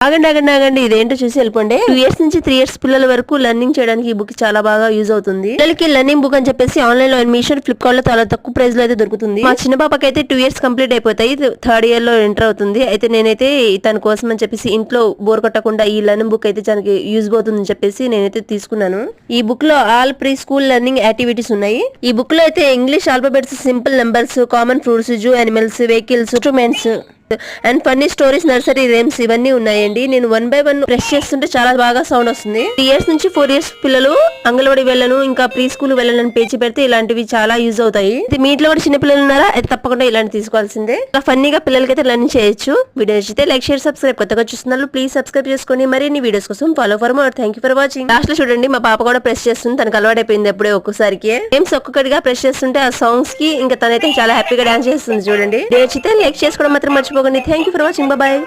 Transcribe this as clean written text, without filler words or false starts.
ఆగండి ఇదేంటో చూసి వెళ్ళిపోండి. 2 years నుంచి 3 years పిల్లల వరకు లర్నింగ్ చేయడానికి ఈ బుక్ చాలా బాగా యూజ్ అవుతుంది. పిల్లలకి లర్నింగ్ బుక్ అని చెప్పేసి ఆన్లైన్ లో మీషో, ఫ్లిప్కార్ట్ లో చాలా తక్కువ ప్రైస్ లో అయితే దొరుకుతుంది. మా చిన్న పాపకి అయితే 2 years కంప్లీట్ అయిపోతాయి, 3rd year లో ఎంటర్ అవుతుంది. అయితే నేనైతే తన కోసం అని చెప్పేసి ఇంట్లో బోర్ కొట్టకుండా ఈ లర్నింగ్ బుక్ అయితే తనకి యూజ్ అవుతుందని చెప్పేసి నేనైతే తీసుకున్నాను. ఈ బుక్ లో all pre school learning activities ఉన్నాయి. ఈ బుక్ లో అయితే English alphabets, simple numbers, common fruits, zoo animals, vehicles, instruments and funny stories, nursery Rams ఇవన్నీ ఉన్నాయండి. నేను 1 by 1 ప్రెస్ చేస్తుంటే చాలా బాగా సౌండ్ వస్తుంది. 3 years నుంచి 4 years పిల్లలు అంగన్వాడీ వెళ్ళను, ఇంకా ప్రీ స్కూల్ వెళ్ళాలని పేచి పెడితే ఇలాంటివి చాలా యూజ్ అవుతాయి. మీ ఇంట్లో కూడా చిన్న పిల్లలు ఉన్నారా? అయితే తప్పకుండా ఇలాంటి తీసుకోవాల్సిందే. ఫన్నీగా పిల్లలకైతే లర్న్ చేయొచ్చు. వీడియో నచ్చితే లైక్, షేర్, సబ్స్క్రైబ్. కొత్తగా చూస్తున్నారు ప్లీజ్ సబ్స్క్రైబ్ చేసుకోండి. మరిన్ని వీడియోస్ కోసం follow for more. Thank you for watching. Last లో చూడండి మా పాప కూడా ప్రెస్ చేస్తుంది, తనకు అలవాటైపోయింది. ఎప్పుడే ఒక్కసారికి గేమ్స్ ఒక్కొక్కటిగా ప్రెస్ చేస్తుంటే ఆ సాంగ్స్ కి ఇంకా తనైతే చాలా హ్యాపీగా డాన్స్ చేస్తుంది. చూడండి నచ్చితే లైక్ చేసుకోవడం మాత్రం మర్చిపోకండి. Thank you for watching. Bye.